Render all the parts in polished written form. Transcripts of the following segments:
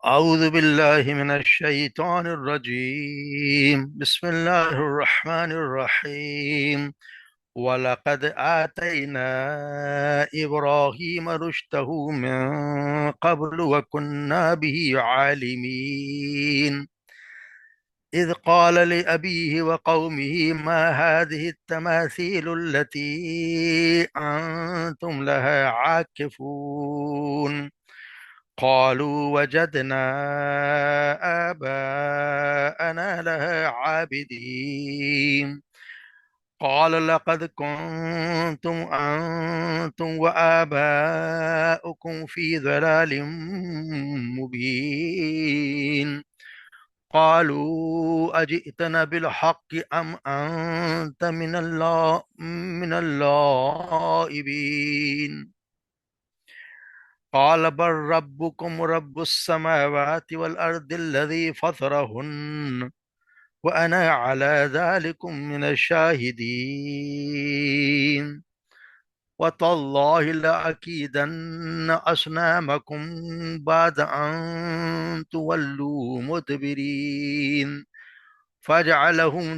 أعوذ بالله من الشيطان الرجيم. بسم الله الرحمن الرحيم. ولقد آتينا إبراهيم رشده من قبل وكنا به عالمين. إذ قال لأبيه وقومه ما هذه التماثيل التي أنتم لها عاكفون. قالوا وجدنا آباءنا لها عابدين. قال لقد كنتم أنتم وآباؤكم في ضلال مبين. قالوا أجئتنا بالحق أم أنت من اللاعبين. قال بل ربكم رب السماوات والأرض الذي فطرهن وأنا على ذلك من الشاهدين. وتالله لأكيدن أصنامكم بعد أن تولوا مدبرين. فجعلهم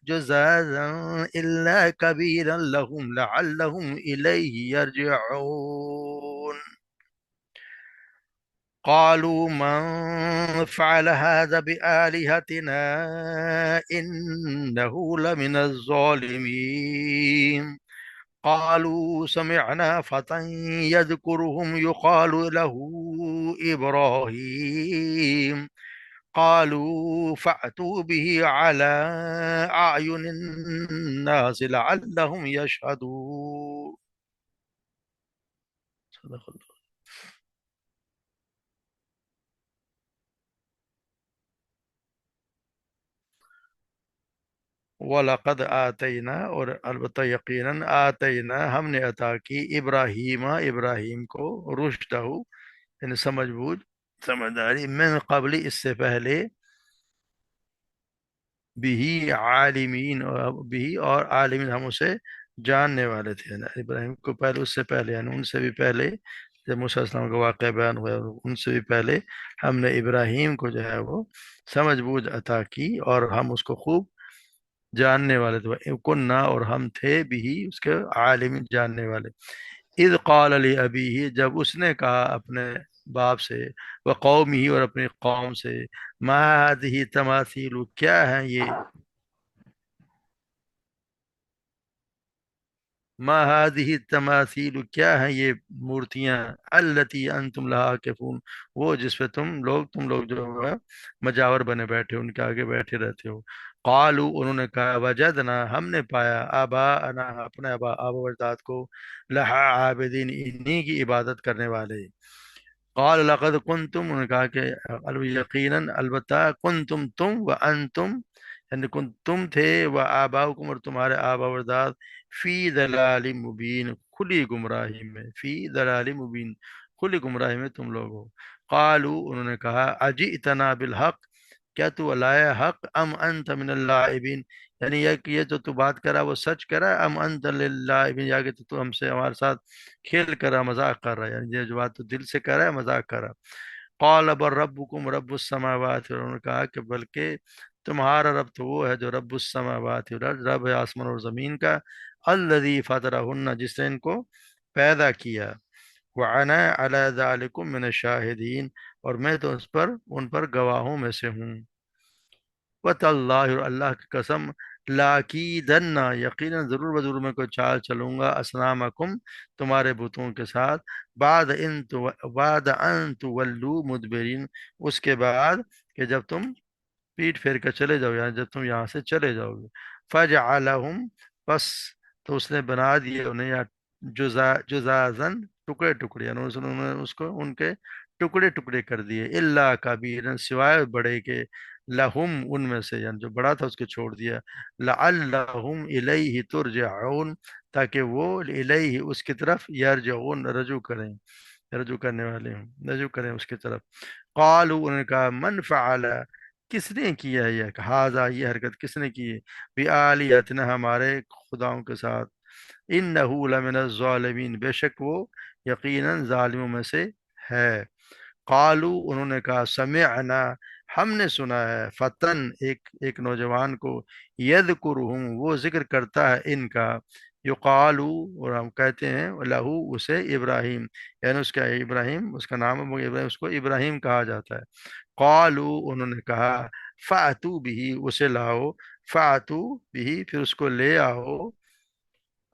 جزازا إلا كبيرا لهم لعلهم إليه يرجعون. قالوا من فعل هذا بآلهتنا إنه لمن الظالمين. قالوا سمعنا فتى يذكرهم يقال له إبراهيم. قالوا فأتوا به على أعين الناس لعلهم يشهدون. صدق اللہ۔ وَلَقَدْ آتَيْنَا، اور البتہ یقیناً آتینا ہم نے عطا کی ابراہیم کو رشدہ، یعنی سمجھ بوجھ سمجھداری، من قبل اس سے پہلے، بھی عالمین، اور بھی اور عالمین ہم اسے جاننے والے تھے، یعنی ابراہیم کو پہلے، اس سے پہلے، یعنی ان سے بھی پہلے، جب موسیٰ علیہ السلام کا واقعہ بیان ہوا ان سے بھی پہلے ہم نے ابراہیم کو جو ہے وہ سمجھ بوجھ عطا کی، اور ہم اس کو خوب جاننے والے تھے، کننا، اور ہم تھے بھی اس کے عالم جاننے والے۔ اذ قال لأبیہ، جب اس نے کہا اپنے باپ سے، وقومہ، اور اپنی قوم سے، ما هذه تماثیل، کیا ہیں یہ، ما هذه التماثیل، کیا ہیں یہ مورتیاں، التی انتم لها عاکفون، وہ جس پہ تم لوگ جو ہے مجاور بنے بیٹھے، ان کے آگے بیٹھے رہتے ہو۔ قالو، انہوں نے کہا، وجدنا، ہم نے پایا، آباءنا، اپنے آبا و اجداد کو، لہا عابدین، انہی کی عبادت کرنے والے۔ قال لقد کنتم، انہوں نے کہا کہ یقیناً، البتہ، کنتم تم، و انتم، یعنی تم تھے، و آباؤکم، اور تمہارے آبا و اجداد، فی ضلال مبین، کھلی گمراہی میں، فی ضلال مبین، کھلی گمراہی میں تم لوگ ہو۔ قالو، انہوں نے کہا، اجئتنا بالحق، کیا تو لایا حق، ام انت من اللاعبین، یعنی یہ کہ یہ تو بات کرا وہ سچ کرا، ام انت للاعبین، یا کہ تو ہم سے، ہمارے ساتھ کھیل کر رہا، مذاق کر رہا ہے، یعنی یہ جو بات تو دل سے کر رہا ہے، مذاق کر رہا۔ قال بل ربکم رب السماوات، اور انہوں نے کہا کہ بلکہ تمہارا رب تو وہ ہے جو رب السماوات، رب ہے آسمان اور زمین کا، الذی فطرہن، جس نے ان کو پیدا کیا، وَأَنَا عَلَى ذَلِكُم مِّنَ الشَّاهِدِينَ، اور میں تو ان پر گواہوں میں سے ہوں۔ وَتَاللَّهِ، اور اللہ کی قسم، لَأَكِيدَنَّ، یقیناً ضرور بضرور میں کوئی چال چلوں گا، أَصْنَامَكُمْ، تمہارے بتوں کے ساتھ، بعد ان تولوا مدبرین، اس کے بعد کہ جب تم پیٹ پھیر کر چلے جاؤ، یعنی جب تم یہاں سے چلے جاؤ گے۔ فَجَعَلَهُمْ، بس، تو اس نے بنا دیے انہیں، یا جزازن، ٹکڑے ٹکڑے، یعنی انہوں نے اس کو ان کے ٹکڑے ٹکڑے کر دیے، اللہ کبیرن، سوائے بڑے کے، لہم، ان میں سے، یعنی جو بڑا تھا اس کو چھوڑ دیا، لعلہم الیہ ترجعون، تاکہ وہ الیہ، اس کی طرف، یرجعون، رجوع کریں، رجوع کرنے والے ہوں، رجوع کریں اس کی طرف۔ قالوا، انہوں نے کہا، من فعل، کس نے کیا ہے یہ، ہاذا، یہ حرکت کس نے کی ہے، بآلیاتنا، ہمارے خداؤں کے ساتھ، انہو لمن الظالمین، بے شک وہ یقیناً ظالموں میں سے ہے۔ قالو انہوں نے کہا سمعنا ہم نے سنا ہے فتن ایک نوجوان کو یذکرہم وہ ذکر کرتا ہے ان کا یقالو اور ہم کہتے ہیں لہو اسے ابراہیم یعنی اس کا ابراہیم اس کا نام ہے مگر ابراہیم اس کو ابراہیم کہا جاتا ہے قالو انہوں نے کہا فاتو بھی اسے لاؤ فاتو بھی پھر اس کو لے آؤ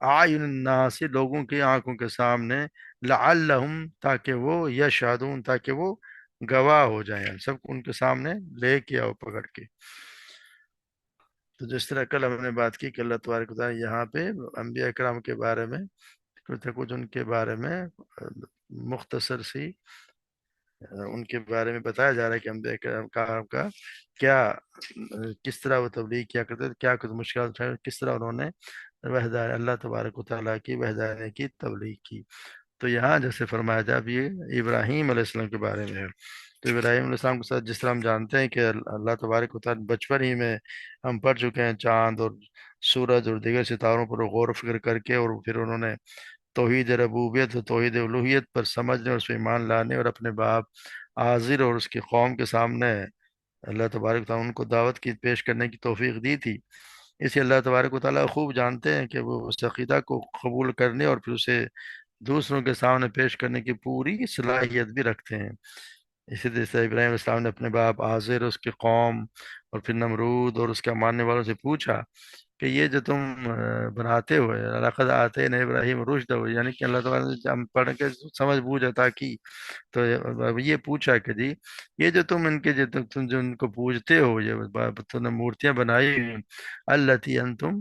اعین الناس لوگوں کی آنکھوں کے سامنے لعلہم تاکہ وہ یشہدون تاکہ وہ گواہ ہو جائیں سب ان کے سامنے لے کے آؤ پکڑ کے تو جس طرح کل ہم نے بات کی کہ اللہ تبارک و تعالیٰ یہاں پہ انبیاء کرام کے بارے میں کچھ ان کے بارے میں مختصر سی ان کے بارے میں بتایا جا رہا ہے کہ انبیاء کرام کا کیا کس طرح وہ تبلیغ کیا کرتے تھے کیا کچھ مشکلات اٹھائے کس طرح انہوں نے وحدہ اللہ تبارک و تعالیٰ کی وحدانیت کی تبلیغ کی تو یہاں جیسے فرمایا جا اب یہ ابراہیم علیہ السلام کے بارے میں ہے تو ابراہیم علیہ السلام کے ساتھ جس طرح ہم جانتے ہیں کہ اللہ تبارک و تعالیٰ بچپن ہی میں ہم پڑھ چکے ہیں چاند اور سورج اور دیگر ستاروں پر غور و فکر کر کے اور پھر انہوں نے توحید ربوبیت اور توحید الوہیت پر سمجھنے اور اس پہ ایمان لانے اور اپنے باپ آزر اور اس کی قوم کے سامنے اللہ تبارک و تعالیٰ ان کو دعوت کی پیش کرنے کی توفیق دی تھی اسے اللہ تبارک و تعالیٰ خوب جانتے ہیں کہ وہ اس عقیدہ کو قبول کرنے اور پھر اسے دوسروں کے سامنے پیش کرنے کی پوری صلاحیت بھی رکھتے ہیں اسی طرح سے ابراہیم علیہ السلام نے اپنے باپ آزر اس کی قوم اور پھر نمرود اور اس کے ماننے والوں سے پوچھا کہ یہ جو تم بناتے ہوئے لقد آتینا ابراہیم رشد ہو یعنی کہ اللہ تعالیٰ نے ہم پڑھ کے سمجھ بوجھ عطا کی تو یہ پوچھا کہ جی یہ جو تم ان کے جو تم جو ان کو پوجتے ہو یہ تم نے مورتیاں بنائی ہوئی التی انتم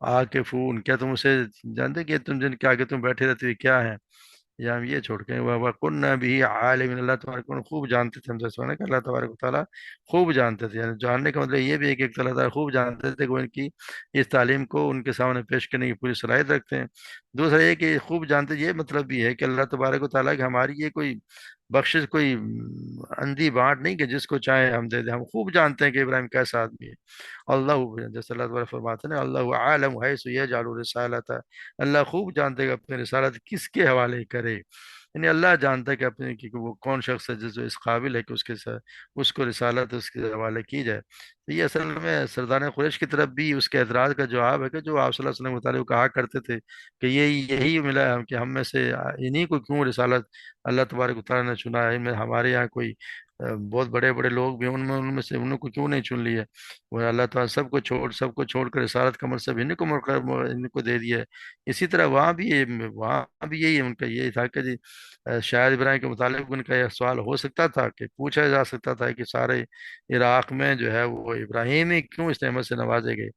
عاکفون کیا تم اسے جانتے کہ تم جن کے آگے تم بیٹھے رہتے ہوئے کیا ہے یا ہم یہ چھوڑ کے وَكُنَّا بِهِ عَالِمٍ اللہ تبارک و تعالیٰ خوب جانتے تھے ہم سے سونے کہ اللہ تبارک و تعالیٰ خوب جانتے تھے یعنی جاننے کا مطلب یہ بھی ہے کہ ایک اللہ تعالیٰ خوب جانتے تھے کہ وہ ان کی اس تعلیم کو ان کے سامنے پیش کرنے کی پوری صلاحیت رکھتے ہیں دوسرا یہ کہ خوب جانتے یہ مطلب بھی ہے کہ اللہ تبارک و تعالیٰ کہ ہماری یہ کوئی بخشش کوئی اندھی بانٹ نہیں کہ جس کو چاہے ہم دے دیں ہم خوب جانتے ہیں کہ ابراہیم کیسا آدمی ہے اللہ جیسے اللہ تعالیٰ فرماتے ہیں نا اللہ عالم حیث یجعل رسالۃ اللہ خوب جانتے کہ اپنی رسالت کس کے حوالے کرے یعنی اللہ جانتا ہے کہ اپنے کہ وہ کون شخص ہے جس جو اس قابل ہے کہ اس کے ساتھ اس کو رسالت اس کے حوالے کی جائے تو یہ اصل میں سردار قریش کی طرف بھی اس کے اعتراض کا جواب ہے کہ جو آپ صلی اللہ علیہ وسلم متعلق کہا کرتے تھے کہ یہی ملا ہے کہ ہم میں سے انہیں کو کیوں رسالت اللہ تبارک و تعالیٰ نے چنا ہے ان میں ہمارے یہاں کوئی بہت بڑے بڑے لوگ بھی ہیں ان میں سے انہوں کو کیوں نہیں چن لیا وہ اللہ تعالیٰ سب کو چھوڑ کر رسالت کا منصب ان کو دے دیا ہے اسی طرح وہاں بھی یہی ان کا یہی تھا کہ جی شاید ابراہیم کے متعلق ان کا یہ سوال ہو سکتا تھا کہ پوچھا جا سکتا تھا کہ سارے عراق میں جو ہے وہ ابراہیم ہی کیوں اس نعمت سے نوازے گئے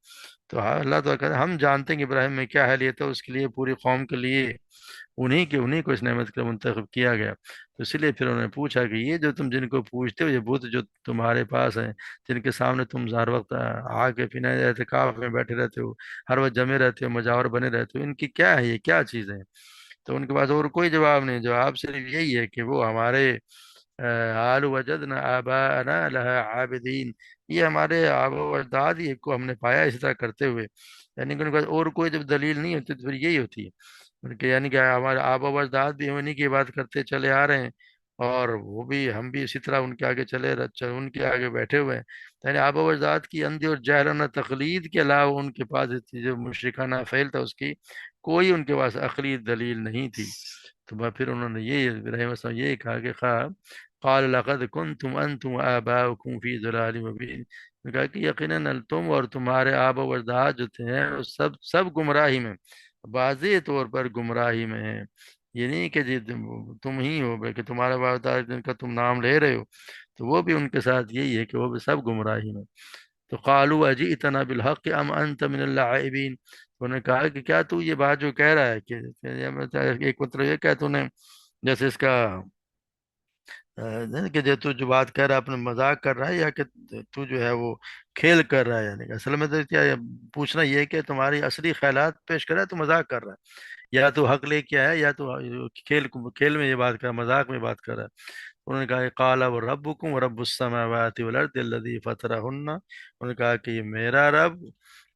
تو اللہ تعالیٰ کہتے ہیں ہم جانتے ہیں کہ ابراہیم میں کیا حیثیت ہے اس کے لیے پوری قوم کے لیے انہی کو اس نعمت کے منتخب کیا گیا تو اس لیے پھر انہوں نے پوچھا کہ یہ جو تم جن کو پوچھتے ہو یہ بت جو تمہارے پاس ہیں جن کے سامنے تم ہر وقت آ کے پینے اعتکاف میں بیٹھے رہتے ہو ہر وقت جمے رہتے ہو مجاور بنے رہتے ہو ان کی کیا ہے یہ کیا چیزیں ہیں تو ان کے پاس اور کوئی جواب نہیں جواب صرف یہی ہے کہ وہ ہمارے حال وجدنا آباءنا لها عابدین یہ ہمارے آبا و اجداد ہی کو ہم نے پایا اسی طرح کرتے ہوئے یعنی کہ ان کے پاس اور کوئی جب دلیل نہیں ہوتی تو پھر یہی ہوتی ہے یعنی کہ ہمارے آبا و اجداد بھی انہیں کی بات کرتے چلے آ رہے ہیں اور وہ بھی ہم بھی اسی طرح ان کے آگے ان کے آگے بیٹھے ہوئے ہیں یعنی آبا و اجداد کی اندھی اور جاہلانہ تقلید کے علاوہ ان کے پاس جو مشرکانہ فعل تھا اس کی کوئی ان کے پاس عقلی دلیل نہیں تھی تو پھر انہوں نے یہ ابراہیم السلام یہ کہا کہ قال لقد کنتم انتم آباؤکم فی ضلال مبین نے کہا کہ یقیناً تم اور تمہارے آبا و اجداد جو تھے وہ سب گمراہی میں واضح طور پر گمراہی میں ہیں یہ نہیں کہ جی تم ہی ہو بلکہ تمہارا باپ جن کا تم نام لے رہے ہو تو وہ بھی ان کے ساتھ یہی ہے کہ وہ بھی سب گمراہی میں تو قالوا اجئتنا بالحق ام انت من اللاعبین انہوں نے کہا کہ کیا تو یہ بات جو کہہ رہا ہے کہ ایک مطلب یہ کہ تو نے جیسے اس کا نہیں کہ جو بات کر رہا ہے اپنے مذاق کر رہا ہے یا کہ تو جو ہے وہ کھیل کر رہا ہے یعنی کہ اصل میں تو کیا پوچھنا یہ ہے کہ تمہاری اصلی خیالات پیش کر رہا ہے تو مذاق کر رہا ہے یا تو حق لے کے آیا یا تو کھیل میں یہ بات کر رہا ہے مذاق میں بات کر رہا ہے انہوں نے کہا کہ قال وربکم ورب السماوات والارض الذی فطرہن انہوں نے کہا کہ یہ میرا رب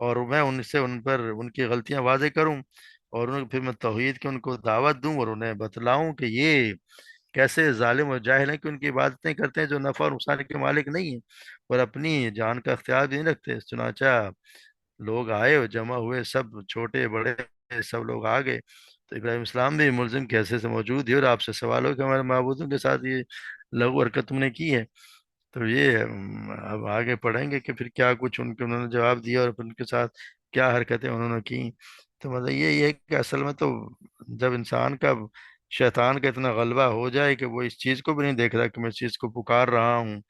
اور میں ان سے ان پر ان کی غلطیاں واضح کروں، اور پھر میں توحید کی ان کو دعوت دوں اور انہیں بتلاؤں کہ یہ کیسے ظالم اور جاہل ہیں کہ ان کی عبادتیں کرتے ہیں جو نفع اور نقصان کے مالک نہیں ہیں، اور اپنی جان کا اختیار بھی نہیں رکھتے۔ چنانچہ لوگ آئے اور جمع ہوئے، سب چھوٹے بڑے سب لوگ آ گئے۔ تو ابراہیم اسلام بھی ملزم کے حیثیت سے موجود ہی، اور آپ سے سوال ہو کہ ہمارے معبودوں کے ساتھ یہ لغو حرکت تم نے کی ہے۔ تو یہ اب آگے پڑھیں گے کہ پھر کیا کچھ ان کے انہوں نے جواب دیا، اور پھر ان کے ساتھ کیا حرکتیں انہوں نے کی۔ تو مطلب یہ ہے کہ اصل میں تو جب انسان کا شیطان کا اتنا غلبہ ہو جائے کہ وہ اس چیز کو بھی نہیں دیکھ رہا کہ میں اس چیز کو پکار رہا ہوں،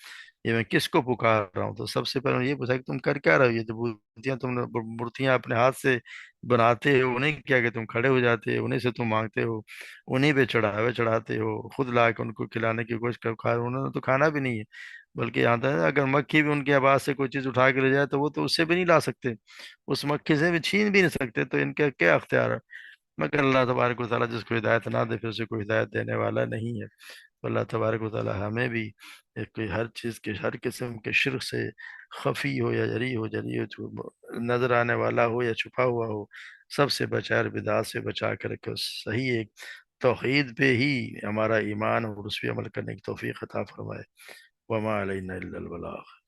یہ میں کس کو پکار رہا ہوں، تو سب سے پہلے یہ پوچھا کہ تم کر کیا رہے ہو؟ یہ جو مورتیاں تم نے مورتیاں اپنے ہاتھ سے بناتے ہو، انہیں کیا کہ تم کھڑے ہو جاتے ہو، انہیں سے تم مانگتے ہو، انہیں پہ چڑھاوے چڑھاتے ہو، خود لا کے ان کو کھلانے کی کوشش کر کھا انہوں نے تو کھانا بھی نہیں ہے، بلکہ یہاں تک اگر مکھی بھی ان کے آواز سے کوئی چیز اٹھا کے لے جائے تو وہ تو اس سے بھی نہیں لا سکتے، اس مکھی سے بھی چھین بھی نہیں سکتے، تو ان کا کیا اختیار ہے؟ مگر اللہ تبارک و تعالیٰ جس کو ہدایت نہ دے پھر اسے کوئی ہدایت دینے والا نہیں ہے۔ تو اللہ تبارک و تعالیٰ ہمیں بھی کوئی ہر چیز کے ہر قسم کے شرک سے، خفی ہو یا جری ہو، جو نظر آنے والا ہو یا چھپا ہوا ہو، سب سے بچائے، اور بدعات سے بچا کر رکھے، صحیح ایک توحید پہ ہی ہمارا ایمان اور اس پہ عمل کرنے کی توفیق عطا فرمائے۔ وما علینا الا البلاغ۔